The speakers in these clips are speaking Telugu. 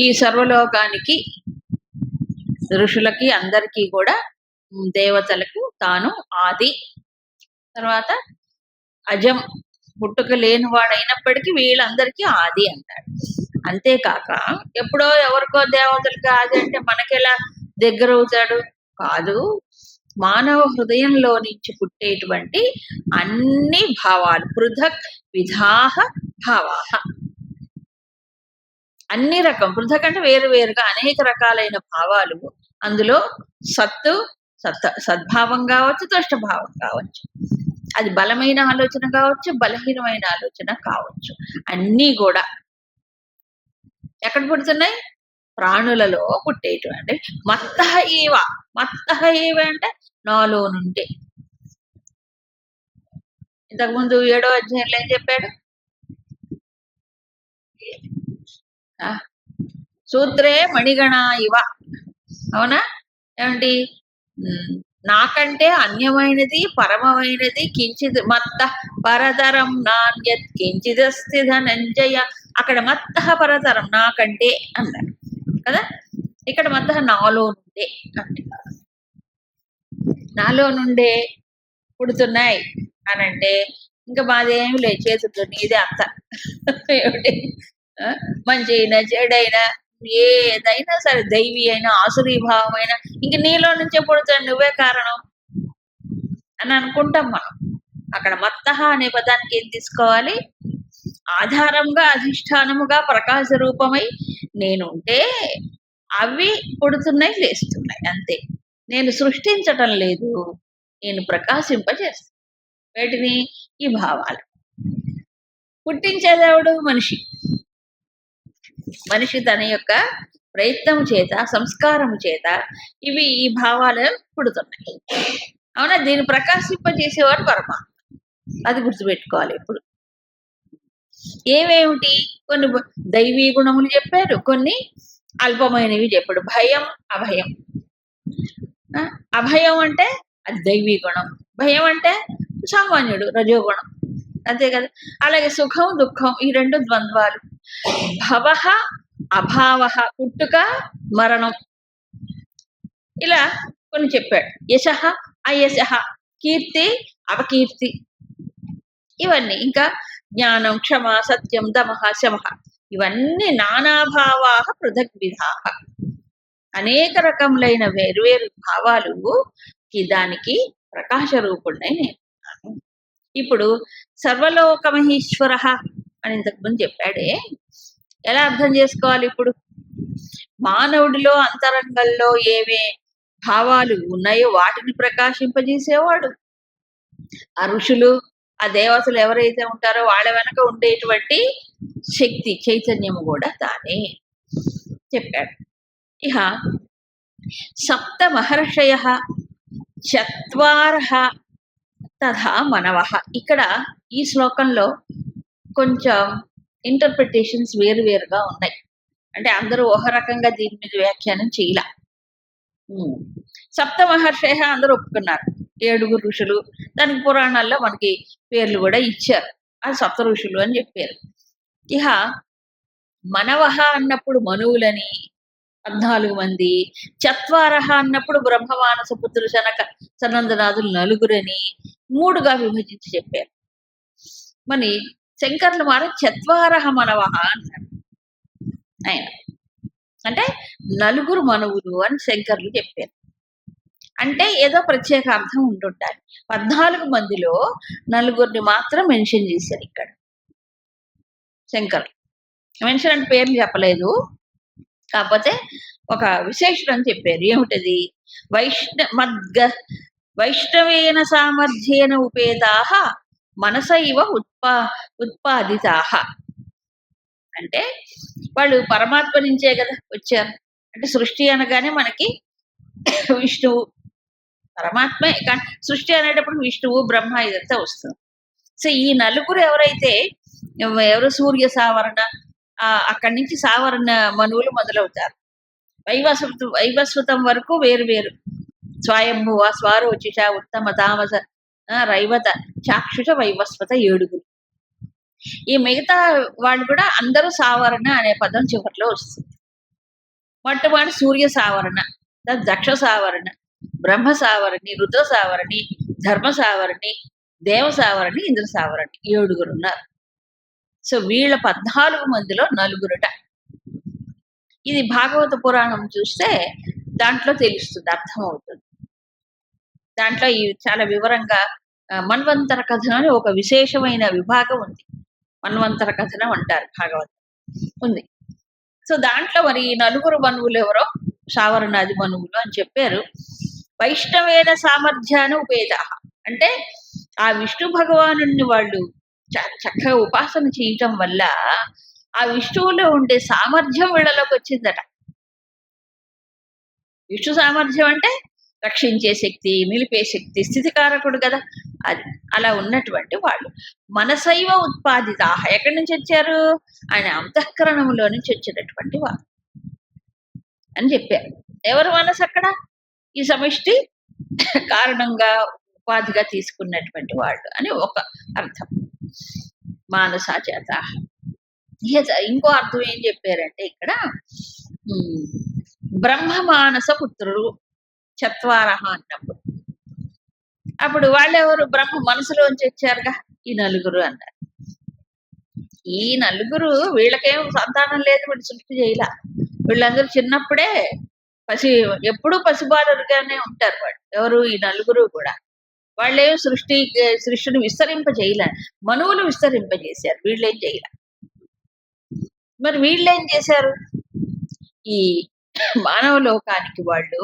ఈ సర్వలోకానికి ఋషులకి అందరికీ కూడా దేవతలకు తాను ఆది, తర్వాత అజం పుట్టుక లేనివాడైనప్పటికీ వీళ్ళందరికీ ఆది అంటాడు. అంతేకాక ఎప్పుడో ఎవరికో దేవతలకి ఆది అంటే మనకెలా దగ్గర అవుతాడు? కాదు, మానవ హృదయంలో నుంచి పుట్టేటువంటి అన్ని భావాలు, పృథక్ విధాహ భావాహ, అన్ని రకం, పృథక్ అంటే వేరు వేరుగా అనేక రకాలైన భావాలు. అందులో సద్భావం కావచ్చు, దుష్టభావం కావచ్చు, అది బలమైన ఆలోచన కావచ్చు, బలహీనమైన ఆలోచన కావచ్చు, అన్నీ కూడా ఎక్కడ పుడుతున్నాయి? ప్రాణులలో పుట్టేటువంటి మత్తః ఏవ. మత్తః ఏవ అంటే నాలో నుండి. ఇంతకుముందు 7వ అధ్యాయంలో ఏం చెప్పాడు? సూత్రే మణిగణ ఇవ. అవునా? ఏమంటి? నాకంటే అన్యమైనది, పరమమైనది కించిత్ మత్త పరతరం నాణ్యత్ కించిదస్తి ధనంజయ. అక్కడ మత్త పరతరం నాకంటే అన్నారు కదా, ఇక్కడ మత్త నాలో నుండే అంటే నాలో నుండే పుడుతున్నాయి అని అంటే ఇంకా మాదేమి లేదు, చేతుల్లో నీదే అంత. ఏమిటి? మంచి అయినా చెడైనా ఏదైనా సరే, దైవీ అయినా ఆసురీభావం అయినా ఇంక నీలో నుంచే పుడతాడు, నువ్వే కారణం అని అనుకుంటాం మనం. అక్కడ మత్తః అనే పదానికి ఏం తీసుకోవాలి? ఆధారంగా, అధిష్టానముగా, ప్రకాశ రూపమై నేనుంటే అవి పుడుతున్నాయి, లేస్తున్నాయి, అంతే. నేను సృష్టించటం లేదు, నేను ప్రకాశింపజేస్తాను. వీటిని, ఈ భావాలు. పుట్టించేదేవుడు మనిషి. మనిషి తన యొక్క ప్రయత్నం చేత, సంస్కారము చేత ఇవి, ఈ భావాలు పుడుతున్నాయి. అవునా? దీన్ని ప్రకాశింపజేసేవాడు పరమాత్మ. అది గుర్తుపెట్టుకోవాలి ఎప్పుడు. ఏమేమిటి? కొన్ని దైవీ గుణములు చెప్పారు, కొన్ని అల్పమైనవి చెప్పాడు. భయం, అభయం. అభయం అంటే అది దైవీ గుణం, భయం అంటే సామాన్యుడు, రజోగుణం, అంతే కదా. అలాగే సుఖం, దుఃఖం, ఈ రెండు ద్వంద్వాలు. భవ, అభావ, పుట్టుక, మరణం, ఇలా కొన్ని చెప్పాడు. యశ, అయశ, కీర్తి, అపకీర్తి, ఇవన్నీ. ఇంకా జ్ఞానం, క్షమ, సత్యం, దమ, శమ, ఇవన్నీ నానాభావా పృథక్ విధా. అనేక రకములైన వేరువేరు భావాలు దానికి ప్రకాశ రూపుణ్ణి నేను. ఇప్పుడు సర్వలోకమహేశ్వర అని ఇంతకుముందు చెప్పాడే, ఎలా అర్థం చేసుకోవాలి? ఇప్పుడు మానవుడిలో అంతరంగంలో ఏవే భావాలు ఉన్నాయో వాటిని ప్రకాశింపజేసేవాడు. ఆ ఋషులు, ఆ దేవతలు ఎవరైతే ఉంటారో వాళ్ళ వెనక ఉండేటువంటి శక్తి, చైతన్యము కూడా తానే చెప్పాడు. ఇహ సప్త మహర్షయ చత్వారః తథా మనవః. ఇక్కడ ఈ శ్లోకంలో కొంచెం ఇంటర్ప్రిటేషన్స్ వేరువేరుగా ఉన్నాయి. అంటే అందరూ ఒక రకంగా దీని మీద వ్యాఖ్యానం చేయాల. సప్త మహర్షయ అందరూ ఒప్పుకున్నారు, 7 ఋషులు. దానికి పురాణాల్లో మనకి పేర్లు కూడా ఇచ్చారు, అది సప్త ఋషులు అని చెప్పారు. ఇహ మనవః అన్నప్పుడు మనువులని 14 మంది, చత్వారః అన్నప్పుడు బ్రహ్మమానస పుత్రులు శనక సనందనాథులు 4 3గా విభజించి చెప్పారు. మరి శంకర్లు మాత్రం చత్వారః మనవః అన్నారు. ఆయన అంటే 4 మనువులు అని శంకర్లు చెప్పారు. అంటే ఏదో ప్రత్యేక అర్థం ఉంటుంటారు. 14 మందిలో 4 మాత్రం మెన్షన్ చేశారు ఇక్కడ శంకర్లు. మెన్షన్ అంటే పేర్లు చెప్పలేదు, కాకపోతే ఒక విశేషణం చెప్పారు. ఏమిటది? వైష్ణవేన సామర్థ్యేన ఉపేతాః మనసైవ ఉత్పాదితాః. అంటే వాళ్ళు పరమాత్మ నుంచే కదా వచ్చారు. అంటే సృష్టి అనగానే మనకి విష్ణువు, పరమాత్మే, కానీ సృష్టి అనేటప్పుడు విష్ణువు, బ్రహ్మ ఇదంతా వస్తుంది. సో ఈ 4 ఎవరైతే, ఎవరు సూర్య సావరణ, అక్కడి నుంచి సావరణ మనువులు మొదలవుతారు. వైవస్వతం వరకు వేరు వేరు. స్వయంభువ, స్వారోచిష, ఉత్తమ, తామస, రైవత, చాక్షుష, వైవస్వత 7. ఈ మిగతా వాళ్ళు కూడా అందరూ సావరణ అనే పదం చివరిలో వస్తుంది. మొట్టమొదటి సూర్య సావరణ, దక్ష సావరణ, బ్రహ్మ సావరణి, రుద్ర సావరణి, ధర్మ సావరణి, దేవ సావరణి, ఇంద్ర సావరణి, 7 ఉన్నారు. సో వీళ్ళ 14 మందిలో నలుగురుట. ఇది భాగవత పురాణం చూస్తే దాంట్లో తెలుస్తుంది, అర్థమవుతుంది. దాంట్లో ఈ చాలా వివరంగా మన్వంతర కథనం అని ఒక విశేషమైన విభాగం ఉంది. మన్వంతర కథనం అంటారు, భాగవతం ఉంది. సో దాంట్లో మరి ఈ నలుగురు మనువులు ఎవరో సావరణాది మనువులు అని చెప్పారు. వైష్ణవేన సామర్థ్యాన్ని ఉపేత, అంటే ఆ విష్ణు భగవాను వాళ్ళు చక్కగా ఉపాసన చేయటం వల్ల ఆ విష్ణువులో ఉండే సామర్థ్యం వీళ్ళలోకి వచ్చిందట. విష్ణు సామర్థ్యం అంటే రక్షించే శక్తి, నిలిపే శక్తి, స్థితికారకుడు కదా, అది అలా ఉన్నటువంటి వాళ్ళు. మనసైవ ఉత్పాదిత, ఎక్కడి నుంచి వచ్చారు? ఆయన అంతఃకరణంలో నుంచి వచ్చినటువంటి వారు అని చెప్పారు. ఎవరు మనసు అక్కడ? ఈ సమిష్టి కారణంగా ఉపాధిగా తీసుకున్నటువంటి వాళ్ళు అని ఒక అర్థం. మానసా చేత. ఇంకో అర్థం ఏం చెప్పారంటే ఇక్కడ బ్రహ్మ మానస పుత్రులు చత్వారహ అన్నప్పుడు, అప్పుడు వాళ్ళెవరు? బ్రహ్మ మనసులోంచి వచ్చారుగా ఈ నలుగురు అన్నారు. ఈ నలుగురు వీళ్ళకేం సంతానం లేదు, వీళ్ళు సృష్టి చేయలా. వీళ్ళందరూ చిన్నప్పుడే ఎప్పుడూ పసిబాలుగానే ఉంటారు వాళ్ళు. ఎవరు? ఈ నలుగురు కూడా. వాళ్ళేం సృష్టిని విస్తరింపజేయలే, మనువులు విస్తరింపజేశారు, వీళ్ళేం చేయలే. మరి వీళ్ళేం చేశారు? ఈ మానవ లోకానికి వాళ్ళు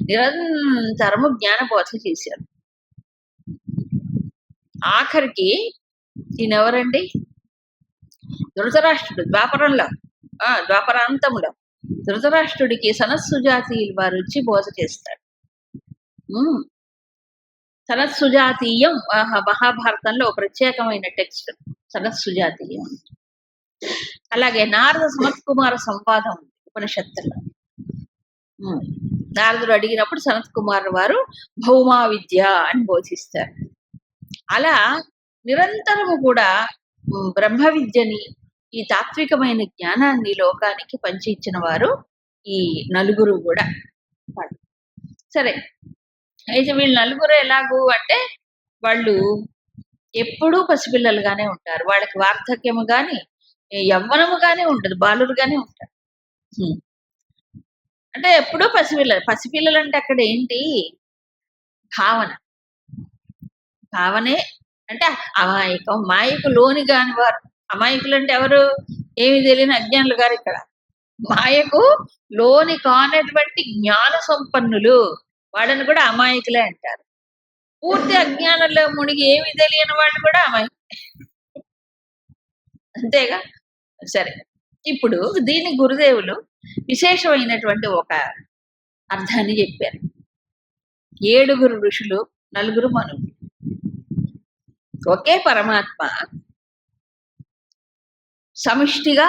నిరంతరము జ్ఞానబోధ చేశారు. ఆఖరికి ఈయనెవరండి? ధృతరాష్ట్రుడు ద్వాపరాంతంలో ధృతరాష్ట్రుడికి సనత్సుజాతీయులు వారు వచ్చి బోధ చేస్తాడు. సనత్సుజాతీయం మహాభారతంలో ప్రత్యేకమైన టెక్స్ట్ సనత్సుజాతీయం. అలాగే నారద సనత్ కుమార సంవాదం ఉపనిషత్తులో నారదుడు అడిగినప్పుడు సనత్ కుమార్ వారు భౌమా విద్య అని బోధిస్తారు. అలా నిరంతరము కూడా బ్రహ్మ విద్యని, ఈ తాత్వికమైన జ్ఞానాన్ని లోకానికి పంచి ఇచ్చిన వారు ఈ నలుగురు కూడా. సరే, అయితే వీళ్ళు నలుగురు ఎలాగూ అంటే వాళ్ళు ఎప్పుడూ పసిపిల్లలుగానే ఉంటారు. వాళ్ళకి వార్ధక్యము గాని యవ్వనము గానే ఉండదు, బాలురుగానే ఉంటారు. అంటే ఎప్పుడూ పసిపిల్లలు అంటే అక్కడ ఏంటి భావనే అంటే అమాయకం, మాయకు లోని కాని వారు. అమాయకులు అంటే ఎవరు? ఏమి తెలియని అజ్ఞానులు గారు. ఇక్కడ మాయకు లోని కానటువంటి జ్ఞాన సంపన్నులు, వాళ్ళని కూడా అమాయకులే అంటారు. పూర్తి అజ్ఞానంలో మునిగి ఏమి తెలియని వాళ్ళు కూడా అమాయకులే, అంతేగా. సరే, ఇప్పుడు దీని గురుదేవులు విశేషమైనటువంటి ఒక అర్థాన్ని చెప్పారు. 7 ఋషులు, 4 మనువులు, ఒకే పరమాత్మ సమిష్టిగా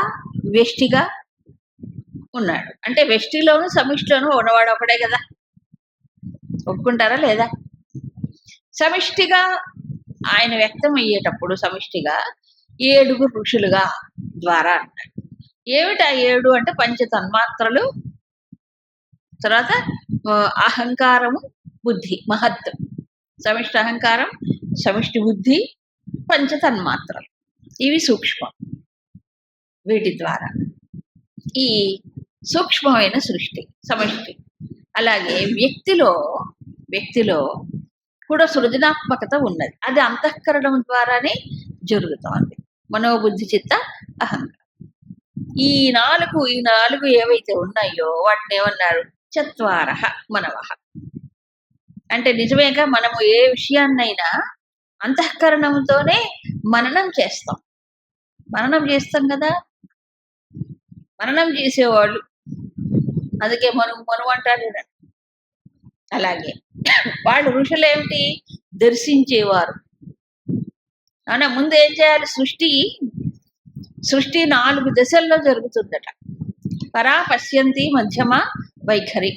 వ్యష్టిగా ఉన్నాడు. అంటే వ్యష్టిలోను సమిష్టిలోను ఉన్నవాడు ఒకడే కదా, ఒప్పుకుంటారా లేదా? సమిష్టిగా ఆయన వ్యక్తం అయ్యేటప్పుడు సమిష్టిగా 7 ఋషులుగా ద్వారా అన్నాడు. ఏమిటా 7 అంటే పంచతన్మాత్రలు, తర్వాత అహంకారము, బుద్ధి, మహత్తు, సమిష్టి అహంకారం, సమిష్టి బుద్ధి, పంచతన్మాత్రలు, ఇవి సూక్ష్మం. వీటి ద్వారా ఈ సూక్ష్మమైన సృష్టి సమిష్టి. అలాగే వ్యక్తిలో కూడా సృజనాత్మకత ఉన్నది, అది అంతఃకరణం ద్వారానే జరుగుతోంది. మనోబుద్ధి, చిత్త, అహంకారం. ఈ నాలుగు ఏవైతే ఉన్నాయో వాటిని ఏమన్నారు? చత్వారహ మనవః. అంటే నిజమేగా, మనము ఏ విషయాన్నైనా అంతఃకరణంతోనే మననం చేస్తాం కదా. మననం చేసేవాళ్ళు, అందుకే మనం అంటారు. అలాగే వాళ్ళు ఋషులు ఏమిటి? దర్శించేవారు. అవునా? ముందు ఏం చేయాలి? సృష్టి 4 దశల్లో జరుగుతుందట. పరా, పశ్యంతి, మధ్యమ, వైఖరి.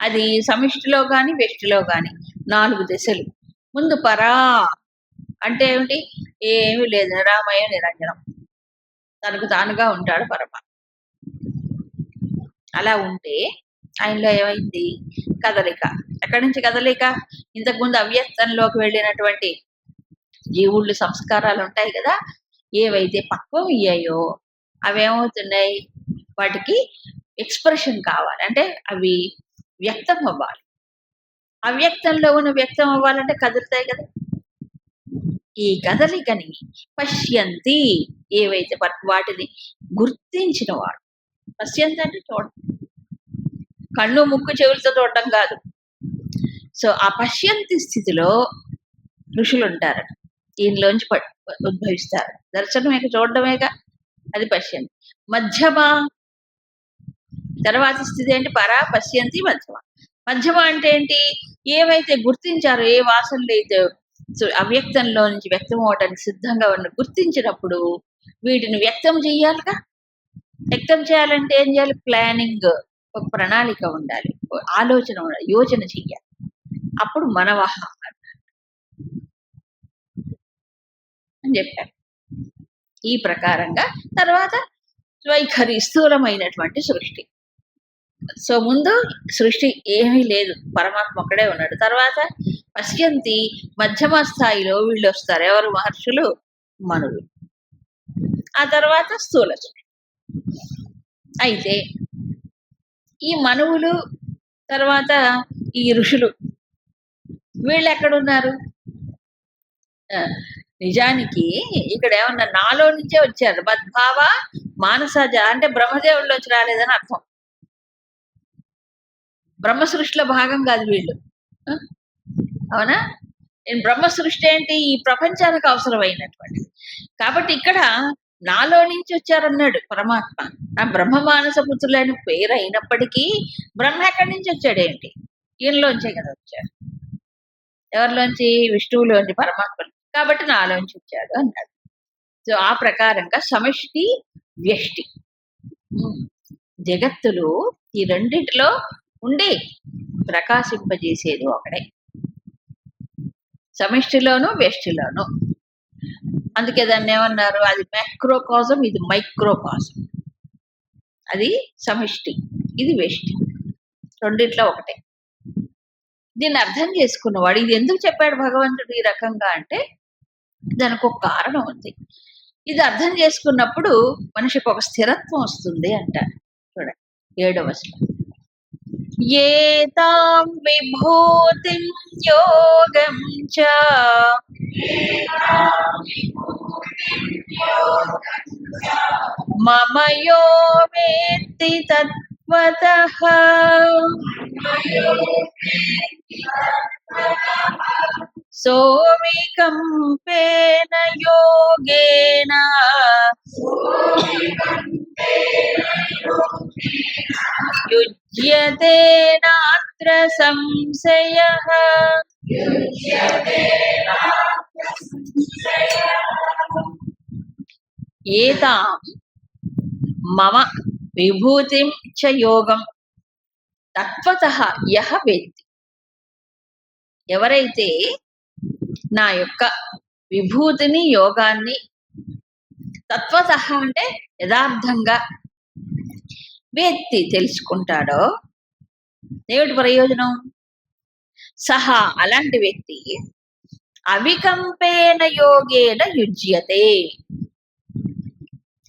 అది సమిష్టిలో కానీ వ్యష్టిలో కానీ 4 దశలు. ముందు పరా అంటే ఏమిటి? ఏమీ లేదు, నిరామయ నిరంజనం, తనకు తానుగా ఉంటాడు పరమాత్మ. అలా ఉంటే ఆయనలో ఏమైంది? కదలిక. ఎక్కడి నుంచి కదలిక? ఇంతకుముందు అవ్యక్తంలోకి వెళ్ళినటువంటి జీవుళ్ళు సంస్కారాలు ఉంటాయి కదా, ఏవైతే పక్వం అయ్యాయో అవేమవుతున్నాయి? వాటికి ఎక్స్ప్రెషన్ కావాలి, అంటే అవి వ్యక్తం అవ్వాలి. అవ్యక్తంలో ఉన్న వ్యక్తం అవ్వాలంటే కదులుతాయి కదా. ఈ కదలికని పశ్యంతి, ఏవైతే వాటిని గుర్తించిన వాడు. పశ్యంతి అంటే చూడటం, కళ్ళు ముక్కు చెవులతో చూడటం కాదు. సో ఆ పశ్యంతి స్థితిలో ఋషులు ఉంటారు. దీనిలోంచి ఉద్భవిస్తారు. దర్శనమేక చూడడమేగా, అది పశ్యంతి. మధ్యమ తర్వాత స్థితి ఏంటి? పరా పశ్యంతి మధ్యమ. మధ్యమ అంటే ఏంటి? ఏవైతే గుర్తించారో, ఏ వాసనలు అయితే అవ్యక్తంలో నుంచి వ్యక్తం అవటానికి సిద్ధంగా ఉన్న గుర్తించినప్పుడు వీటిని వ్యక్తం చేయాలిగా. వ్యక్తం చేయాలంటే ఏం చేయాలి? ప్లానింగ్, ఒక ప్రణాళిక ఉండాలి, ఆలోచన ఉండాలి, యోచన చెయ్యాలి. అప్పుడు మనవహ అని చెప్పారు. ఈ ప్రకారంగా తర్వాత వైఖరి, స్థూలమైనటువంటి సృష్టి. సో ముందు సృష్టి ఏమీ లేదు, పరమాత్మ ఒక్కడే ఉన్నాడు. తర్వాత పశ్యంతి, మధ్యమ స్థాయిలో వీళ్ళు వస్తారు. ఎవరు? మహర్షులు, మనువులు. ఆ తర్వాత స్థూల సృష్టి. అయితే ఈ మనువులు తర్వాత ఈ ఋషులు వీళ్ళు ఎక్కడున్నారు? నిజానికి ఇక్కడ ఏమన్నా నాలో నుంచే వచ్చారు. మద్భావ మానసజ అంటే బ్రహ్మదేవుల్లోంచి రాలేదని అర్థం. బ్రహ్మ సృష్టిలో భాగం కాదు వీళ్ళు. అవునా? నేను బ్రహ్మ సృష్టి ఏంటి? ఈ ప్రపంచానికి అవసరమైనటువంటి. కాబట్టి ఇక్కడ నాలో నుంచి వచ్చారన్నాడు పరమాత్మ. నా బ్రహ్మ మానస పుత్రులైన పేరు అయినప్పటికీ బ్రహ్మ ఎక్కడి నుంచి వచ్చాడేంటి? ఈయనలోంచే కదా వచ్చాడు. ఎవరిలోంచి? విష్ణువులోంచి, పరమాత్మ. కాబట్టి నాలోంచి వచ్చాడు అన్నాడు. సో ఆ ప్రకారంగా సమష్టి, వ్యష్టి జగత్తులు ఈ రెండిటిలో ఉండి ప్రకాశింపజేసేది ఒకడే, సమిష్టిలోను వ్యష్టిలోను. అందుకే దాన్ని ఏమన్నారు? అది మ్యాక్రోకాజం, ఇది మైక్రోకాజం. అది సమిష్టి, ఇది వ్యష్టి, రెండిట్లో ఒకటే. దీన్ని అర్థం చేసుకున్నవాడు, ఇది ఎందుకు చెప్పాడు భగవంతుడు ఈ రకంగా అంటే దానికి ఒక కారణం ఉంది. ఇది అర్థం చేసుకున్నప్పుడు మనిషికి ఒక స్థిరత్వం వస్తుంది అంటారు. చూడండి 7వ శ్లోకం. ఏతాం విభూతిం యోగం చ మమ యో వేత్తి తత్వతః సోవికంపేన యోగేన యుజ్యతే నాత్ర సంశయః. ఏతాం మమ విభూతిం చ యోగం తత్వతః యః వేత్తి. ఎవరైతే నా యొక్క విభూతిని, యోగాన్ని తత్వతః అంటే యథార్థంగా వేత్తి తెలుసుకుంటాడో ఏమిటి ప్రయోజనం? సహా అలాంటి వ్యక్తి అవికంపేన యోగేన యుజ్యతే.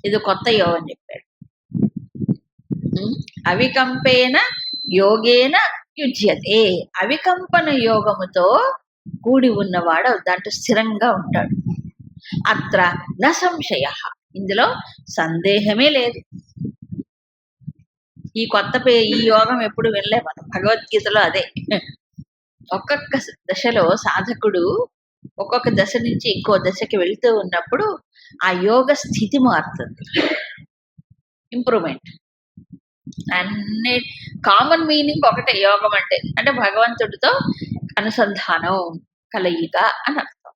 ఇది కొత్త యోగం చెప్పాడు. అవికంపేన యోగేన యుజ్యతే. అవికంపన యోగముతో కూడి ఉన్నవాడు దాంట్లో స్థిరంగా ఉంటాడు. అత్ర న సంశయ, ఇందులో సందేహమే లేదు. ఈ ఈ యోగం ఎప్పుడు వినలే మనం. భగవద్గీతలో అదే. ఒక్కొక్క దశలో సాధకుడు ఒక్కొక్క దశ నుంచి ఇంకో దశకి వెళ్తూ ఉన్నప్పుడు ఆ యోగ స్థితి మారుతుంది, ఇంప్రూవ్మెంట్. అన్ని కామన్ మీనింగ్ ఒకటే యోగం అంటే. అంటే భగవంతుడితో అనుసంధానం, కలయిక అని అర్థం.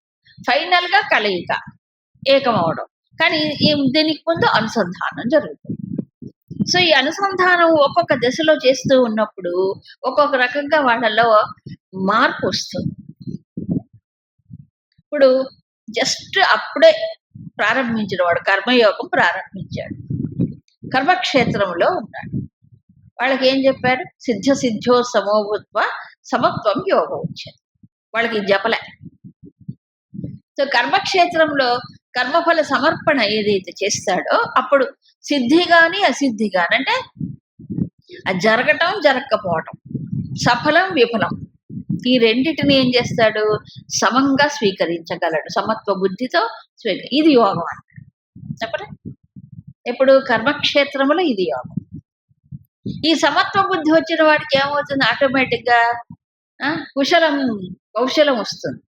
ఫైనల్ గా కలయిక, ఏకమవడం. కానీ దీనికి ముందు అనుసంధానం జరుగుతుంది. సో ఈ అనుసంధానం ఒక్కొక్క దశలో చేస్తూ ఉన్నప్పుడు ఒక్కొక్క రకంగా వాళ్ళలో మార్పు వస్తుంది. ఇప్పుడు జస్ట్ అప్పుడే ప్రారంభించిన వాడు కర్మయోగం ప్రారంభించాడు, కర్మక్షేత్రంలో ఉన్నాడు. వాళ్ళకి ఏం చెప్పారు? సిద్ధ సిద్ధో సమోభూత్వ సమత్వం యోగం వచ్చారు. వాళ్ళకి జపలే. సో కర్మక్షేత్రంలో కర్మఫల సమర్పణ ఏదైతే చేస్తాడో అప్పుడు సిద్ధి గాని అసిద్ధి గాని, అంటే అది జరగటం జరగకపోవటం, సఫలం విఫలం, ఈ రెండిటిని ఏం చేస్తాడు? సమంగా స్వీకరించగలడు. సమత్వ బుద్ధితో ఇది యోగం అంటాడు. చెప్పలే ఇప్పుడు కర్మక్షేత్రంలో ఇది యోగం. ఈ సమత్వ బుద్ధి వచ్చిన వాడికి ఏమవుతుంది? ఆటోమేటిక్ గా కుశలం కౌశలం వస్తుంది.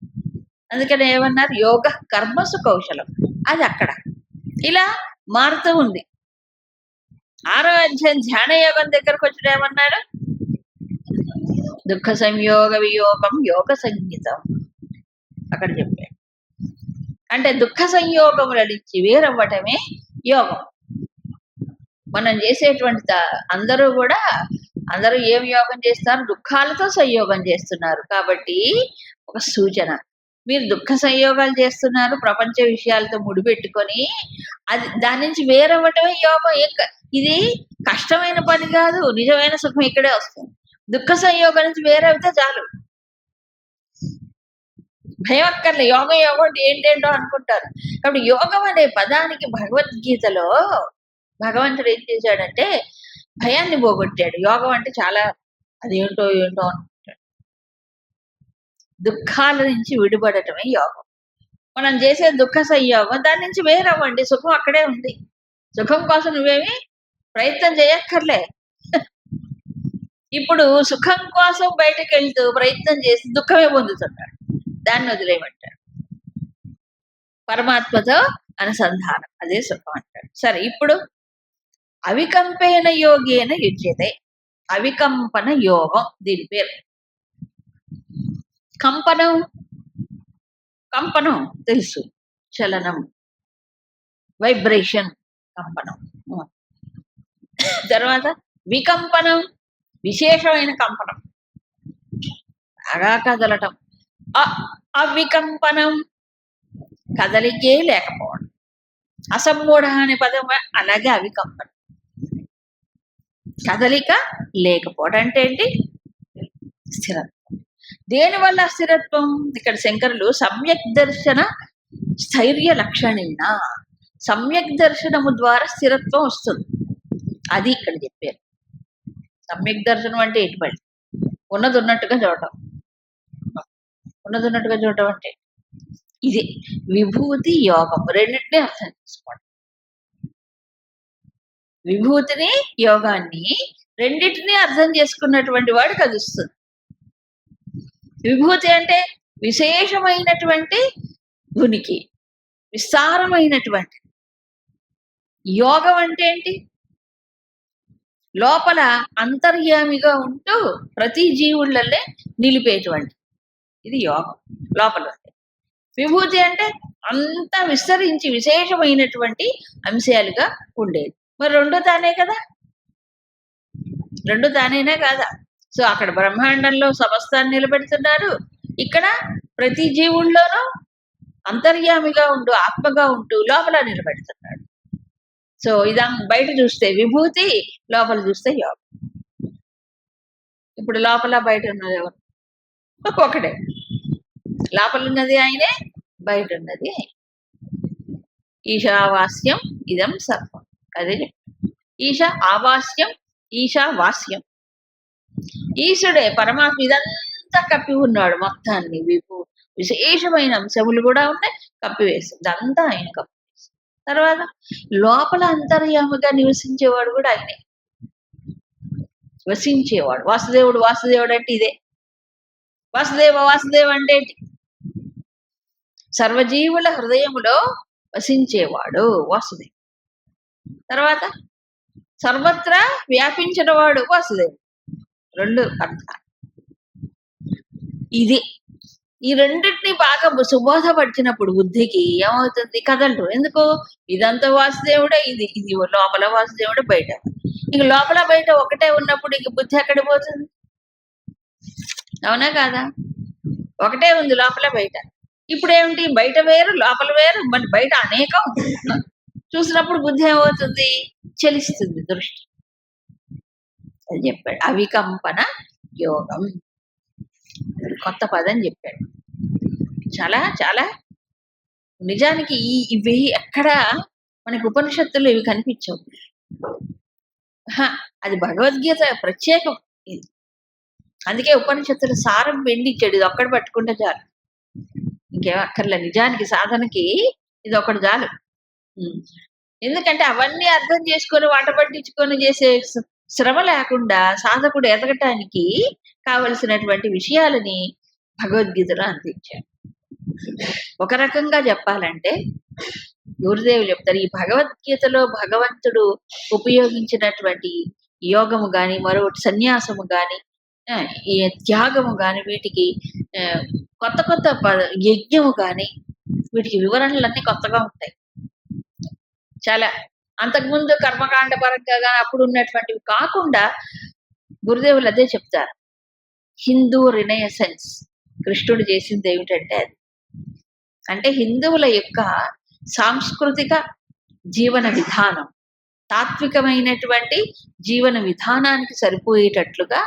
అందుకని ఏమన్నారు? యోగ కర్మసు కౌశలం. అది అక్కడ ఇలా మారుతూ ఉంది. 6వ అధ్యాయం ధ్యాన యోగం దగ్గరకు వచ్చిన ఏమన్నాడు? దుఃఖ సంయోగ వియోగం యోగ సంగీతం అక్కడ చెప్పాడు. అంటే దుఃఖ సంయోగముల నుంచి వేరవ్వటమే యోగం. మనం చేసేటువంటి అందరూ ఏం యోగం చేస్తారు? దుఃఖాలతో సంయోగం చేస్తున్నారు. కాబట్టి ఒక సూచన, మీరు దుఃఖ సంయోగాలు చేస్తున్నారు ప్రపంచ విషయాలతో ముడిపెట్టుకొని, దాని నుంచి వేరవ్వటమే యోగం. ఇది కష్టమైన పని కాదు. నిజమైన సుఖం ఇక్కడే వస్తుంది. దుఃఖ సంయోగం నుంచి వేరవితే చాలు, భయం అక్కర్లే. యోగం అంటే ఏంటేంటో అనుకుంటారు. కాబట్టి యోగం అనే పదానికి భగవద్గీతలో భగవంతుడు ఏం చేశాడంటే భయాన్ని పోగొట్టాడు. యోగం అంటే చాలా అదేంటో అనుకుంటాడు. దుఃఖాల నుంచి విడిపడటమే యోగం. మనం చేసే దుఃఖ సంయోగం, దాని నుంచి వేరవ్వండి. సుఖం అక్కడే ఉంది. సుఖం కోసం నువ్వేమి ప్రయత్నం చేయక్కర్లే. ఇప్పుడు సుఖం కోసం బయటకు వెళ్తూ ప్రయత్నం చేసి దుఃఖమే పొందుతున్నాడు. దాన్ని వదిలేయమంటాడు. పరమాత్మతో అనుసంధానం, అదే సుఖం అంటాడు. సరే, ఇప్పుడు అవికంపేన యోగేన యుజ్యతే. అవికంపన యోగం దీని పేరు. కంపనం తెలుసు, చలనం, వైబ్రేషన్, కంపనం. తర్వాత వికంపనం, విశేషమైన కంపనం, బాగా కదలటం. అవికంపనం, కదలికే లేకపోవడం. అసమ్మూఢ అనే పదం అలాగే అవికంపనం, కదలిక లేకపోవడం. అంటే ఏంటి? స్థిరత్వం. దేనివల్ల స్థిరత్వం? ఇక్కడ శంకరులు సమ్యక్ దర్శన స్థైర్య లక్షణేన, సమ్యక్ దర్శనము ద్వారా స్థిరత్వం వస్తుంది. అది ఇక్కడ చెప్పారు. సమ్యక్ దర్శనం అంటే ఏంటి? ఉన్నది ఉన్నట్టుగా చూడటం. ఉన్నది ఉన్నట్టుగా చూడటం అంటే ఇదే విభూతి యోగం. రెండింటినీ అర్థం చేసుకోండి. విభూతిని యోగాన్ని రెండింటినీ అర్థం చేసుకున్నటువంటి వాడు కలుస్తుంది. విభూతి అంటే విశేషమైనటువంటి ఉనికి, విస్తారమైనటువంటి. యోగం అంటే ఏంటి? లోపల అంతర్యామిగా ఉంటూ ప్రతి జీవుళ్ళల్లే నిలిపేటువంటి ఇది యోగం. లోపల విభూతి అంటే అంత విస్తరించి విశేషమైనటువంటి అంశాలుగా ఉండేది. మరి రెండు తానే కదా, రెండు తానేనా కాదా? సో అక్కడ బ్రహ్మాండంలో సమస్తాన్ని నిలబెడుతున్నారు, ఇక్కడ ప్రతి జీవుల్లోనూ అంతర్యామిగా ఉంటూ ఆత్మగా ఉంటూ లోపల నిలబెడుతున్నాడు. సో ఇదా బయట చూస్తే విభూతి, లోపల చూస్తే యోగం. ఇప్పుడు లోపల బయట ఉన్నది ఎవరు? ఒకటే. లోపల ఉన్నది ఆయనే, బయట ఉన్నది ఈశావాస్యం ఇదం సర్వం. అదే ఈశ ఆవాస్యం, ఈశావాస్యం. ఈశుడే పరమాత్మ ఇదంతా కప్పి ఉన్నాడు మొత్తాన్ని. విశేషమైన అంశములు కూడా ఉన్నాయి, కప్పివేస్తుంది. ఇదంతా ఆయన కప్పివేస్తుంది. తర్వాత లోపల అంతర్యామిగా నివసించేవాడు కూడా ఆయనే, వసించేవాడు. వాసుదేవుడు అంటే ఇదే. వాసుదేవ అంటే సర్వజీవుల హృదయములో వసించేవాడు వాసుదేవుడు. తర్వాత సర్వత్రా వ్యాపించిన వాడు వాసుదేవుడు. రెండు అర్థాలు. ఇది ఈ రెండింటిని బాగా సుబోధపడిచినప్పుడు బుద్ధికి ఏమవుతుంది? కదలరు. ఎందుకు? ఇదంతా వాసుదేవుడే, ఇది లోపల వాసుదేవుడే, బయట. ఇంక లోపల బయట ఒకటే ఉన్నప్పుడు ఇంక బుద్ధి ఎక్కడ పోతుంది? అవునా కాదా? ఒకటే ఉంది లోపల బయట. ఇప్పుడు ఏమిటి? బయట వేరు లోపల వేరు, మరి బయట అనేకం చూసినప్పుడు బుద్ధి ఏమవుతుంది? చలిస్తుంది దృష్టి. అని చెప్పాడు. అవికంపన యోగం కొత్త పదం చెప్పాడు. చాలా చాలా నిజానికి ఇవి ఎక్కడ మనకి ఉపనిషత్తులు ఇవి కనిపించవు. అది భగవద్గీత ప్రత్యేకం ఇది. అందుకే ఉపనిషత్తుల సారం వెండిచ్చాడు. ఇది ఒక్కటి పట్టుకుంటే చాలు, ఇంకేం అక్కర్లే. నిజానికి సాధనకి ఇది ఒకటి చాలు. ఎందుకంటే అవన్నీ అర్థం చేసుకొని వాట పట్టించుకొని చేసే శ్రమ లేకుండా సాధకుడు ఎదగటానికి కావలసినటువంటి విషయాలని భగవద్గీతలో అందించాడు. ఒక రకంగా చెప్పాలంటే గురుదేవులు చెప్తారు, ఈ భగవద్గీతలో భగవంతుడు ఉపయోగించినటువంటి యోగము గాని, మరొకటి సన్యాసము గాని, ఈ త్యాగము గాని, వీటికి కొత్త కొత్త యజ్ఞము గాని, వీటికి వివరణలన్నీ కొత్తగా ఉంటాయి. చాలా అంతకుముందు కర్మకాండ పరంగా కానీ అప్పుడు ఉన్నటువంటివి కాకుండా గురుదేవులు అదే చెప్తారు. హిందూ రినైసెన్స్ కృష్ణుడు చేసింది ఏమిటంటే, అది అంటే హిందువుల యొక్క సాంస్కృతిక జీవన విధానం, తాత్వికమైనటువంటి జీవన విధానానికి సరిపోయేటట్లుగా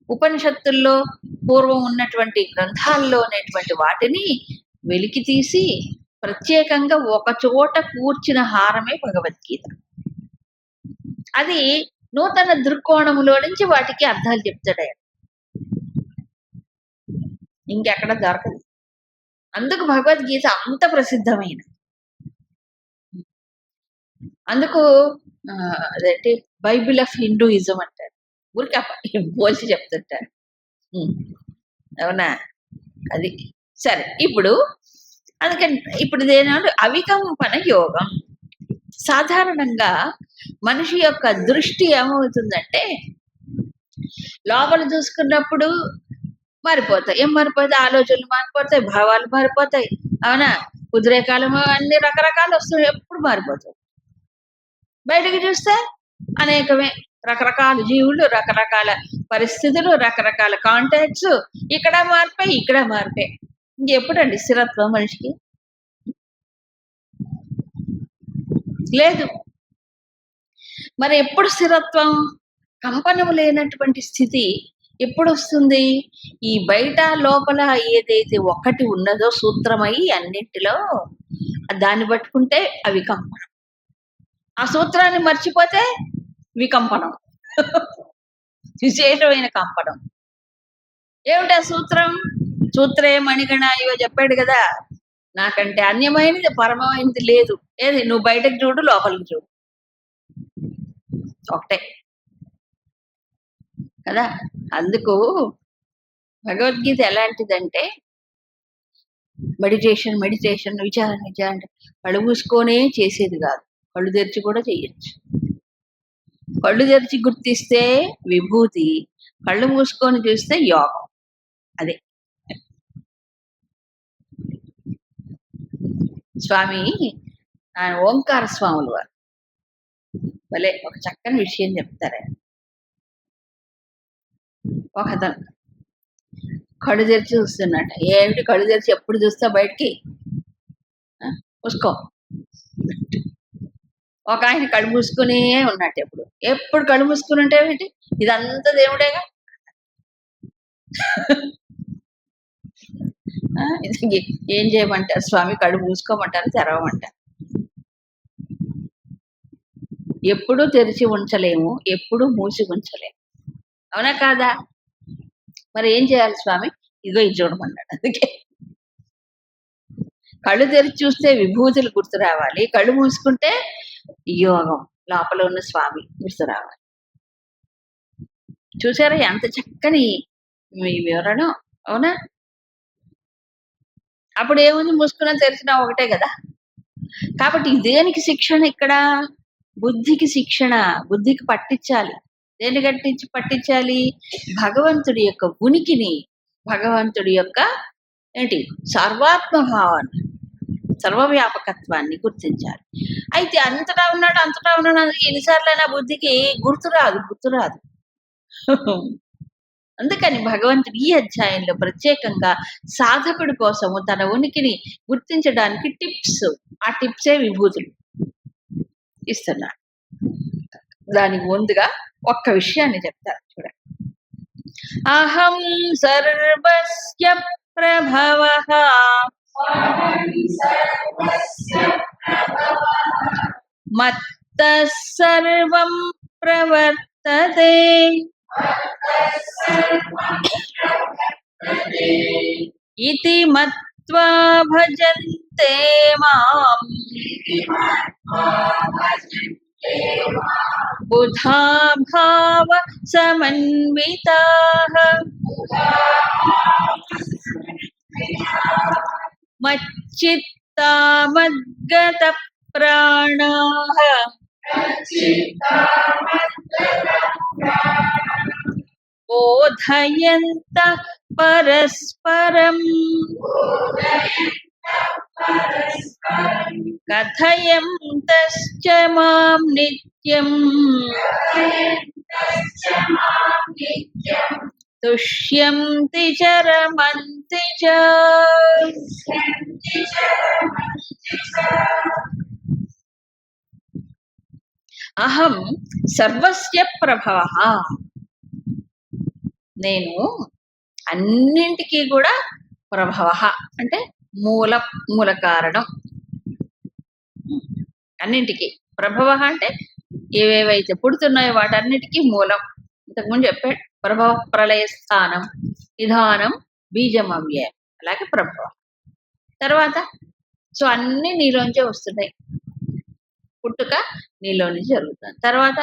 ఉపనిషత్తుల్లో పూర్వం ఉన్నటువంటి గ్రంథాల్లో ఉన్నటువంటి వాటిని వెలికి తీసి ప్రత్యేకంగా ఒక చోట కూర్చిన హారమే భగవద్గీత. అది నూతన దృక్కోణములో నుంచి వాటికి అర్థాలు చెప్తాడు ఆయన, ఇంకెక్కడ దొరకదు. అందుకు భగవద్గీత అంత ప్రసిద్ధమైనది. అందుకు అదేంటి బైబిల్ ఆఫ్ హిందూయిజం అంటారు. ఊరికే పోల్చి చెప్తుంటారు. అవునా? అది సరే. ఇప్పుడు అందుకని ఇప్పుడు ఇదేంటంటే అవికంపన యోగం. సాధారణంగా మనిషి యొక్క దృష్టి ఏమవుతుందంటే, లోపల చూసుకున్నప్పుడు మారిపోతాయి. ఏం మారిపోతాయి? ఆలోచనలు మారిపోతాయి, భావాలు మారిపోతాయి. అవునా? ఉద్రేకాలు అన్ని రకరకాలు వస్తాయి, ఎప్పుడు మారిపోతాయి. బయటకు చూస్తే అనేకమే, రకరకాల జీవులు, రకరకాల పరిస్థితులు, రకరకాల కాంటాక్ట్స్, ఇక్కడ మారిపోయి ఇక్కడ మారిపోయి. ఇంకెప్పుడండి స్థిరత్వం మనిషికి? లేదు. మరి ఎప్పుడు స్థిరత్వం? కంపనము లేనటువంటి స్థితి ఎప్పుడు వస్తుంది? ఈ బయట లోపల ఏదైతే ఒకటి ఉన్నదో సూత్రమై అన్నింటిలో, దాన్ని పట్టుకుంటే అవి కంపనం. ఆ సూత్రాన్ని మర్చిపోతే వికంపనం, విశేషమైన కంపనం. ఏమిటి ఆ సూత్రం? సూత్రే మణిగణ ఇవో చెప్పాడు కదా, నాకంటే అన్యమైనది పరమైనది లేదు. ఏది? నువ్వు బయటకు చూడు, లోపలికి చూడు, ఒకటే కదా. అందుకు భగవద్గీత ఎలాంటిదంటే, మెడిటేషన్ విచారణ అంటే కళ్ళు మూసుకొనే చేసేది కాదు, కళ్ళు తెరిచి కూడా చేయొచ్చు. కళ్ళు తెరిచి గుర్తిస్తే విభూతి, కళ్ళు మూసుకొని చూస్తే యోగం. అదే స్వామి ఓంకార స్వాములు వారు భలే ఒక చక్కని విషయం చెప్తారు. ఒకతను కళ్ళు తెరిచి చూస్తున్నట్ట. ఏమిటి కళ్ళు తెరిచి ఎప్పుడు చూస్తా బయటికి మూసుకో. ఒక ఆయన కళ్ళు మూసుకునే ఉన్నట్టు, ఎప్పుడు కళ్ళు మూసుకుని ఉంటే ఏమిటి? ఇదంతా దేవుడేగా. ఏం చేయమంటారు స్వామి? కళ్ళు మూసుకోమంటారు, తెరవమంటారు. ఎప్పుడూ తెరిచి ఉంచలేము, ఎప్పుడూ మూసి ఉంచలేము. అవునా కాదా? మరి ఏం చేయాలి స్వామి? ఇదిగో ఇది చూడమన్నాడు. అందుకే కళ్ళు తెరిచి చూస్తే విభూతులు గుర్తు రావాలి, కళ్ళు మూసుకుంటే యోగం, లోపల ఉన్న స్వామి గుర్తు రావాలి. చూసారా ఎంత చక్కని వివరణ? అవునా? అప్పుడు ఏముంది? మూసుకున్నా తెరిచినా ఒకటే కదా. కాబట్టి దేనికి శిక్షణ ఇక్కడ? బుద్ధికి శిక్షణ. బుద్ధికి పట్టించాలి. దేని పట్టించాలి? భగవంతుడి యొక్క ఉనికిని, భగవంతుడి యొక్క సర్వాత్మభావాన్ని, సర్వవ్యాపకత్వాన్ని గుర్తించాలి. అయితే అంతటా ఉన్నాడు ఎన్నిసార్లైనా బుద్ధికి గుర్తురాదు. అందుకని భగవంతుడు ఈ అధ్యాయంలో ప్రత్యేకంగా సాధకుడి కోసము తన ఉనికిని గుర్తించడానికి టిప్స్, ఆ టిప్సే విభూతులు ఇస్తున్నాడు. దానికి ముందుగా ఒక్క విషయాన్ని చెప్తారు చూడండి. అహం సర్వస్య ప్రభవః మత్తః సర్వం ప్రవర్తతే ఇతి మత్వా భజంతే మాం బుధా భావ సమన్వితాః మచ్చిత్తా మద్గత ప్రాణాః బోధయంత పరస్పరం కథయంతశ్చ మాం నిత్యం తుష్యంతి చ రమంతి చ. అహం సర్వస్య ప్రభవః, నేను అన్నింటికీ కూడా ప్రభవః అంటే మూల కారణం. అన్నింటికి ప్రభవః అంటే ఏవేవైతే పుడుతున్నాయో వాటన్నిటికీ మూలం. ఇంతకుముందు చెప్పాడు ప్రభవ ప్రళయ స్థానం నిధానం బీజం అవ్యయం, అలాగే ప్రభవ. తర్వాత సో అన్ని నీలోంచే వస్తున్నాయి, పుట్టుక నీలో నుంచి జరుగుతుంది. తర్వాత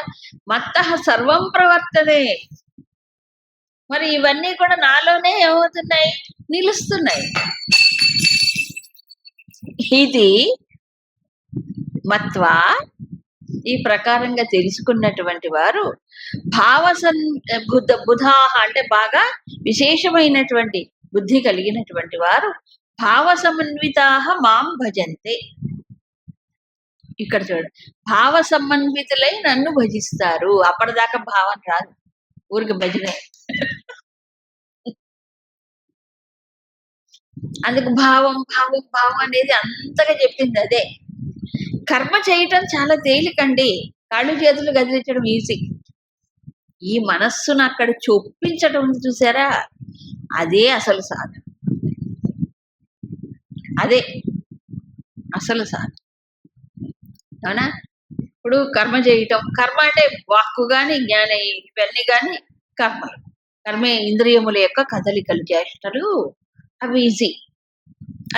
మత్తః సర్వం ప్రవర్తదే, మరి ఇవన్నీ కూడా నాలోనే ఏమవుతున్నాయి, నిలుస్తున్నాయి. ఇది మత్వా, ఈ ప్రకారంగా తెలుసుకున్నటువంటి వారు బుధాహ అంటే బాగా విశేషమైనటువంటి బుద్ధి కలిగినటువంటి వారు భావ సమన్వితాహ మాం భజంతే. ఇక్కడ చూడండి, భావ సమన్వితులై నన్ను భజిస్తారు. అప్పటిదాకా భావం రాదు, ఊరికి భజనే. అందుకు భావం భావం భావం అనేది అంతగా చెప్పింది అదే. కర్మ చేయటం చాలా తేలికండి, కాళ్ళు చేతులు కదిలించడం ఈజీ. ఈ మనస్సును అక్కడ చొప్పించటం చూసారా, అదే అసలు సాధన, అదే అసలు సాధన. అవునా? ఇప్పుడు కర్మ చేయటం, కర్మ అంటే వాక్కు గాని జ్ఞాన ఇవన్నీ కానీ కర్మలు. కర్మే ఇంద్రియముల యొక్క కదలికలు చేష్టలు, అవి ఈజీ.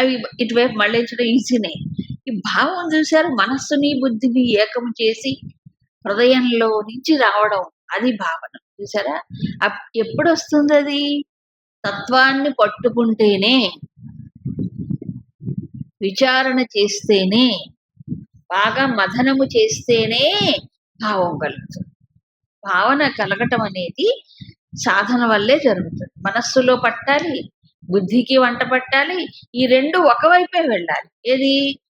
అవి ఇటువైపు మళ్ళించడం ఈజీనే. ఈ భావం చూశారు, మనస్సుని బుద్ధిని ఏకం చేసి హృదయంలో నుంచి రావడం, అది భావన. చూసారా, ఎప్పుడు వస్తుంది అది? తత్వాన్ని పట్టుకుంటేనే, విచారణ చేస్తేనే, బాగా మథనము చేస్తేనే భావం కలుగుతుంది. భావన కలగటం అనేది సాధన వల్లే జరుగుతుంది. మనస్సులో పట్టాలి, బుద్ధికి వంట పట్టాలి. ఈ రెండు ఒకవైపే వెళ్ళాలి. ఏది?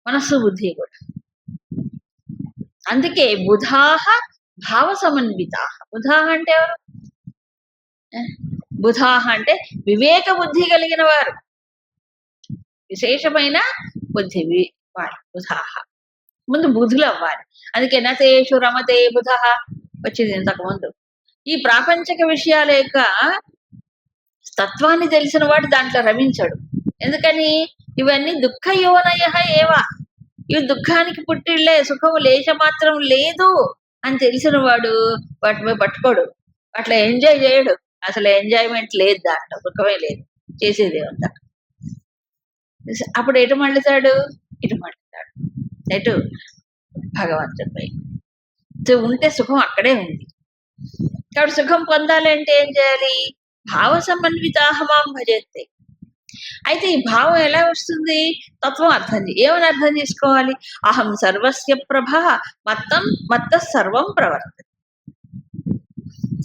మనస్సు బుద్ధి కూడా. అందుకే బుధాహ భావ సమన్వితాహ. బుధాహ అంటే ఎవరు? బుధాహ అంటే వివేక బుద్ధి కలిగిన వారు, విశేషమైన బుద్ధి వారు బుధాహ. ముందు బుధులు అవ్వాలి. అందుకే నతేషు రమతే బుధ వచ్చింది ఇంతకుముందు. ఈ ప్రాపంచక విషయాల యొక్క తత్వాన్ని తెలిసిన వాడు దాంట్లో రమించాడు. ఎందుకని? ఇవన్నీ దుఃఖ యోనయ ఏవా, ఇవి దుఃఖానికి పుట్టిళ్లే, సుఖము లేచ మాత్రం లేదు అని తెలిసిన వాడు వాటిపై పట్టుకోడు, అట్లా ఎంజాయ్ చేయడు. అసలు ఎంజాయ్మెంట్ లేదు దాంట్లో, సుఖమే లేదు, చేసేది ఏమంతా. అప్పుడు ఎటు మళ్ళుతాడు? ఇటు మళ్ళుతాడు. ఎటు? భగవంతుడిపై. ఉంటే సుఖం అక్కడే ఉంది. కాబట్టి సుఖం పొందాలి అంటే ఏం చేయాలి? భావ సమన్వితాహ మాం భజంతే. అయితే ఈ భావం ఎలా వస్తుంది? తత్వం ఏమని అర్థం చేసుకోవాలి? అహం సర్వస్య ప్రభ మత్త సర్వం ప్రవర్తన.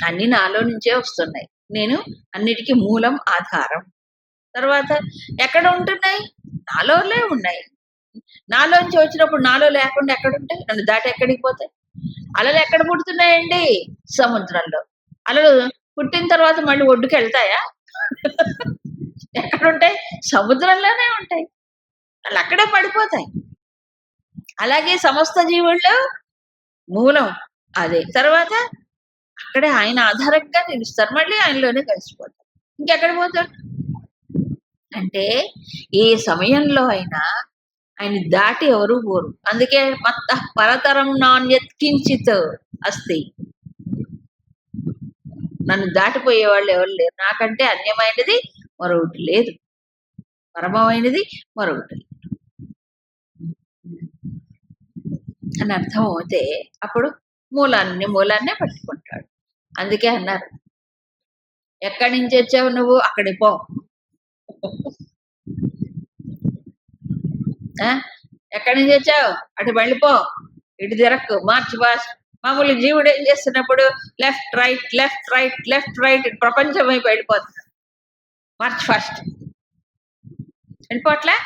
అన్ని నాలో నుంచే వస్తున్నాయి, నేను అన్నిటికీ మూలం, ఆధారం. తర్వాత ఎక్కడ ఉంటున్నాయి? నాలోనే ఉన్నాయి. నాలోంచి వచ్చినప్పుడు నాలో లేకుండా ఎక్కడ ఉంటాయి? నన్ను దాటి ఎక్కడికి పోతాయి? అలలు ఎక్కడ పుడుతున్నాయండి? సముద్రంలో. అలలు పుట్టిన తర్వాత మళ్ళీ ఒడ్డుకి వెళ్తాయా? ఎక్కడుంటాయి? సముద్రంలోనే ఉంటాయి. వాళ్ళు అక్కడే పడిపోతాయి. అలాగే సమస్త జీవుల్లో మూలం అదే తర్వాత అక్కడే ఆయన ఆధారంగా నిలుస్తారు, మళ్ళీ ఆయనలోనే కలిసిపోతారు. ఇంకెక్కడ పోతాడు అంటే ఏ సమయంలో అయినా ఆయన దాటి ఎవరు పోరు. అందుకే మత్త పరతరం నాణ్యత్ కించిత్ అస్తి, నన్ను దాటిపోయే వాళ్ళు ఎవరు లేరు, నాకంటే అన్యమైనది మరొకటి లేదు, పరమమైనది మరొకటి అని అర్థం అవుతే అప్పుడు మూలాన్నే పట్టుకుంటాడు. అందుకే అన్నారు, ఎక్కడి నుంచి వచ్చావు నువ్వు, అక్కడికి పో. ఎక్కడి నుంచి వచ్చావు, అటు వెళ్ళిపో, ఇటు తిరక్కు, మార్చి పాస్. మామూలు జీవుడు ఏం చేస్తున్నప్పుడు left right left right left right ప్రపంచం వైపు వెళ్ళిపోతుంది, మార్చ్ ఫాస్ట్, వెళ్ళిపోవట్లే.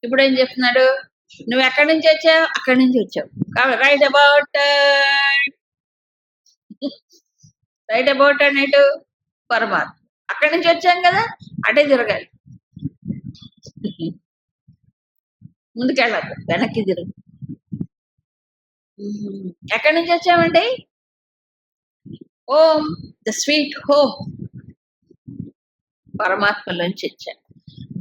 ఇప్పుడు ఏం చెప్తున్నాడు, నువ్వు ఎక్కడి నుంచి వచ్చావు, అక్కడి నుంచి వచ్చావు కాబట్టి రైట్ అబౌట్ అనేటు పరమాత్మ, అక్కడి నుంచి వచ్చాం కదా, అటే తిరగాలి, ముందుకెళ్ళదు, వెనక్కి తిరుగు. ఎక్కడి నుంచి వచ్చామండి, ఓం ద స్వీట్ హోమ్, పరమాత్మలోంచి వచ్చాను.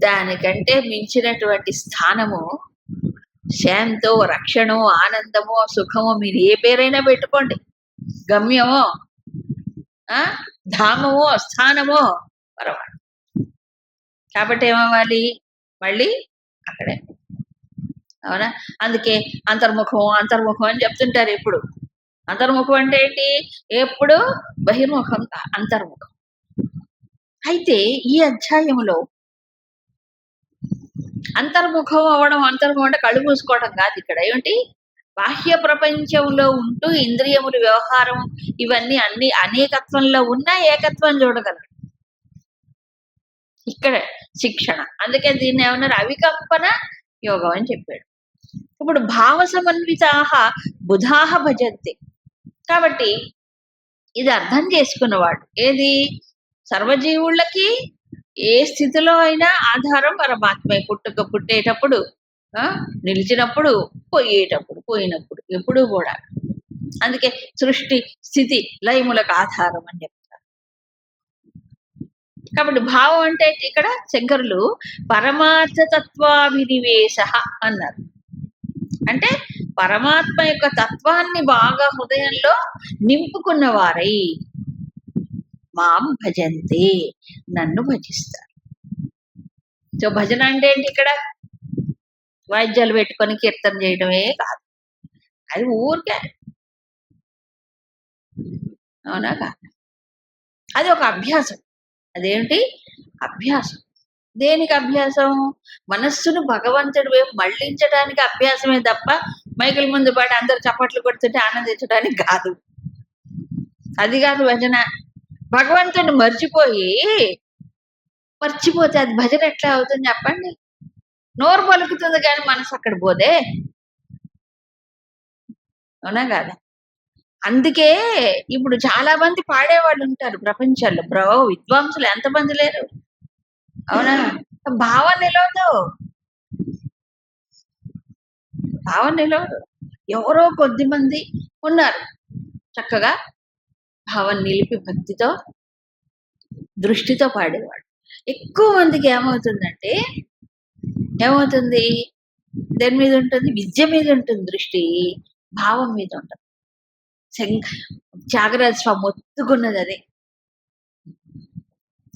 దానికంటే మించినటువంటి స్థానము, శాంతో రక్షణో ఆనందమో సుఖమో మీరు ఏ పేరైనా పెట్టుకోండి, గమ్యమో ధామమో స్థానమో పరమాత్మ. కాబట్టి ఏమవ్వాలి, మళ్ళీ అక్కడే. అవునా, అందుకే అంతర్ముఖం అని చెప్తుంటారు ఎప్పుడు. అంతర్ముఖం అంటే ఏంటి, ఎప్పుడు బహిర్ముఖం అంతర్ముఖం. అయితే ఈ అధ్యాయంలో అంతర్ముఖం అంటే కళ్ళు మూసుకోవడం కాదు, ఇక్కడ ఏమిటి, బాహ్య ప్రపంచంలో ఉంటూ ఇంద్రియముల వ్యవహారం ఇవన్నీ అన్ని అనేకత్వంలో ఉన్న ఏకత్వం చూడగలరు. ఇక్కడ శిక్షణ, అందుకే దీన్ని ఏమన్నారు, అవికంపన యోగం అని చెప్పాడు. ఇప్పుడు భావ సమన్వితాహ బుధాహ భజంతి. కాబట్టి ఇది అర్థం చేసుకున్నవాడు, ఏది సర్వజీవుళ్ళకి ఏ స్థితిలో అయినా ఆధారం పరమాత్మే. పుట్టేటప్పుడు, నిలిచినప్పుడు, పోయినప్పుడు ఎప్పుడు కూడా. అందుకే సృష్టి స్థితి లయములకు ఆధారం అని చెప్తారు. కాబట్టి భావం అంటే ఇక్కడ శంకరులు పరమార్థతత్వాభినివేశ అన్నారు. అంటే పరమాత్మ యొక్క తత్వాన్ని బాగా హృదయంలో నింపుకున్న వారై మాం భజంతే, నన్ను భజిస్తారు. సో భజన అంటే ఏంటి, ఇక్కడ వాయిద్యాలు పెట్టుకొని కీర్తన చేయడమే కాదు, అది ఊరికే, అవునా కాదు, అది ఒక అభ్యాసం. అదేంటి అభ్యాసం, దేనికి అభ్యాసం, మనస్సును భగవంతుడి వైపు మళ్లించడానికి అభ్యాసమే తప్ప మైకుల ముందు పాటు అందరు చప్పట్లు కొడుతుంటే ఆనందించడానికి కాదు. అది కాదు భజన. భగవంతుడిని మర్చిపోతే అది భజన ఎట్లా అవుతుంది చెప్పండి, నోరు పలుకుతుంది కానీ మనసు అక్కడ పోదే, అవునా కాదా. అందుకే ఇప్పుడు చాలా మంది పాడేవాళ్ళు ఉంటారు ప్రపంచంలో, విద్వాంసులు ఎంతమంది లేరు, అవునా. భావం నిలవదు, ఎవరో కొద్ది మంది ఉన్నారు చక్కగా భావం నిలిపి భక్తితో దృష్టితో పాడేవాడు. ఎక్కువ మందికి ఏమవుతుంది, దేని మీద ఉంటుంది, విద్య మీద ఉంటుంది దృష్టి, భావం మీద ఉంటుంది. త్యాగరాజ స్వామి మొత్తుకున్నది అదే,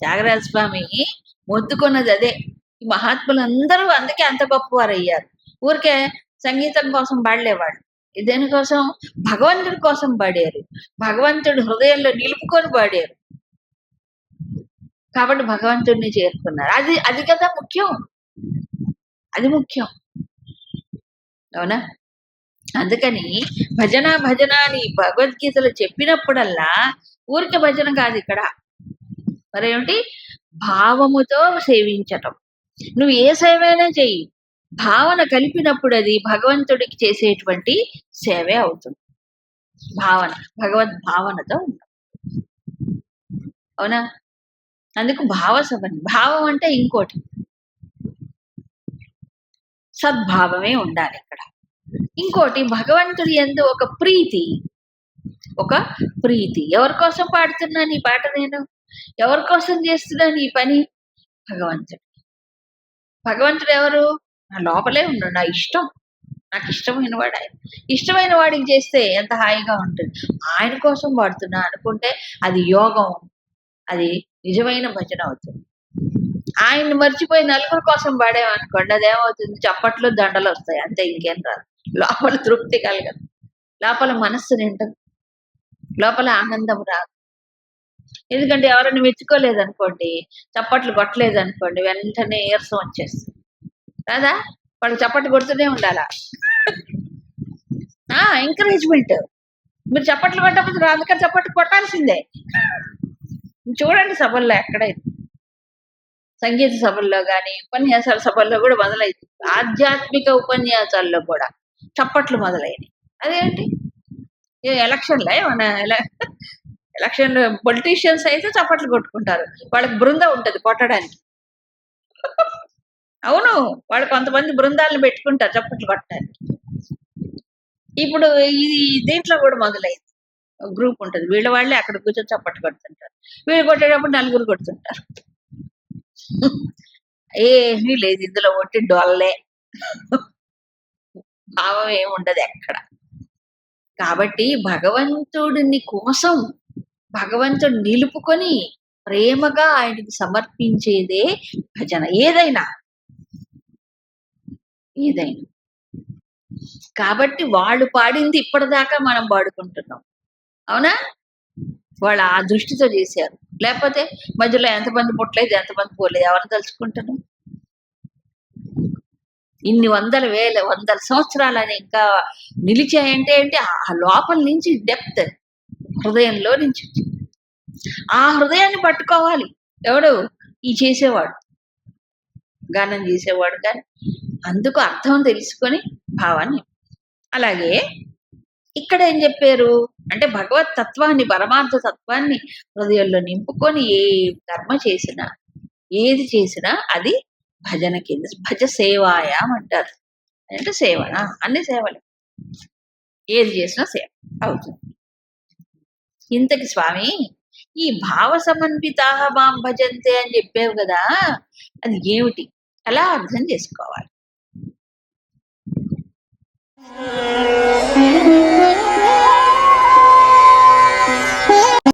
త్యాగరాజ స్వామి మొత్తుకున్నది అదే. ఈ మహాత్ములందరూ అందుకే అంత గొప్పవారు అయ్యారు. ఊరికే సంగీతం కోసం పాడలేవాడు, దేనికోసం, భగవంతుడి కోసం పాడారు, భగవంతుడి హృదయంలో నిలుపుకొని పాడారు. కాబట్టి భగవంతుడిని చేరుకున్నారు. అది కదా ముఖ్యం, అది ముఖ్యం, అవునా. అందుకని భజన అని భగవద్గీతలో చెప్పినప్పుడల్లా ఊరికే భజన కాదు ఇక్కడ, మరేమిటి, భావముతో సేవించటం. నువ్వు ఏ సేవైనా చెయ్యి, భావన కలిపినప్పుడు అది భగవంతుడికి చేసేటువంటి సేవే అవుతుంది. భగవద్భావనతో ఉంటాం, అవునా. అందుకు భావం అంటే ఇంకోటి, సద్భావమే ఉండాలి ఇక్కడ. ఇంకోటి భగవంతుడి యందు ఒక ప్రీతి, ఒక ప్రీతి. ఎవరి కోసం పాడుతున్నాను ఈ పాట నేను? ఎవరి కోసం చేస్తున్నాను ఈ పని? భగవంతుడు. భగవంతుడు ఎవరు? నా లోపలే ఉన్నాడు. నా ఇష్టం. నాకు ఇష్టమైన వాడు ఆయన. ఇష్టమైన వాడికి చేస్తే ఎంత హాయిగా ఉంటుంది. ఆయన కోసం పాడుతున్నా అనుకుంటే అది యోగం. అది నిజమైన భజన అవుతుంది. ఆయన్ని మర్చిపోయి నలుగురు కోసం పాడామనుకోండి అదేమవుతుంది? చప్పట్లు దండలు వస్తాయి అంతే, ఇంకేం రాదు. లోపల తృప్తి కలగదు, లోపల మనస్సు నిండదు, లోపల ఆనందం రాదు. ఎందుకంటే ఎవరైనా మెచ్చుకోలేదనుకోండి, చప్పట్లు కొట్టలేదనుకోండి, వెంటనే నీరసం వచ్చేస్తుంది కదా. వాళ్ళు చప్పట్లు కొడుతూనే ఉండాలా. ఎంకరేజ్మెంట్. మీరు చప్పట్లు కొట్టకపోతే అందుకని చప్పట్లు కొట్టాల్సిందే. చూడండి సభల్లో ఎక్కడైతే, సంగీత సభల్లో కానీ ఉపన్యాసాల సభల్లో కూడా మొదలైంది. ఆధ్యాత్మిక ఉపన్యాసాల్లో కూడా చప్పట్లు మొదలైనవి. అదేంటి? ఎలక్షన్లే మన ఎలక్షన్ పొలిటీషియన్స్ అయితే చప్పట్లు కొట్టుకుంటారు, వాళ్ళకి బృందం ఉంటది కొట్టడానికి. అవును, వాళ్ళు కొంతమంది బృందాలను పెట్టుకుంటారు చప్పట్లు కొట్టడానికి. ఇప్పుడు ఇది దీంట్లో కూడా మొదలైంది. గ్రూప్ ఉంటుంది, వీళ్ళ వాళ్ళే అక్కడ కూర్చొని చప్పట్లు కొడుతుంటారు, వీళ్ళు కొట్టేటప్పుడు నలుగురు కొడుతుంటారు. ఏమీ లేదు ఇందులో, ఒట్టి డొల్లే, భావం ఏముండదు ఎక్కడ. కాబట్టి భగవంతుడిని కోసం, భగవంతుడు నిలుపుకొని ప్రేమగా ఆయనకి సమర్పించేదే భజన. ఏదైనా ఏదైనా కాబట్టి వాళ్ళు పాడింది ఇప్పటిదాకా మనం పాడుకుంటున్నాం. అవునా? వాళ్ళు ఆ దృష్టితో చేశారు. లేకపోతే మధ్యలో ఎంతమంది పుట్టలేదు, ఎంతమంది పోలేదు, ఎవరిని తలుచుకుంటున్నాం? ఇన్ని వందల సంవత్సరాలని ఇంకా నిలిచాయంటే ఏంటి? ఆ లోపల నుంచి డెప్త్, హృదయంలో నుంచి. ఆ హృదయాన్ని పట్టుకోవాలి ఎవడు? ఈ చేసేవాడు, గానం చేసేవాడు. కానీ అందుకు అర్థం తెలుసుకొని భావాన్ని. అలాగే ఇక్కడ ఏం చెప్పారు అంటే భగవత్ తత్వాన్ని, పరమార్థ తత్వాన్ని హృదయంలో నింపుకొని ఏ కర్మ చేసినా, ఏది చేసినా అది భజన కింద. భజ సేవాయాం అంటారు. అంటే సేవన, అన్ని సేవలు, ఏది చేసినా సేవ అవుతుంది. ఇంతకి స్వామి ఈ భావ సమన్వితా మాం భజంతే అని చెప్పావు కదా, అది ఏమిటి? అలా అర్థం చేసుకోవాలి.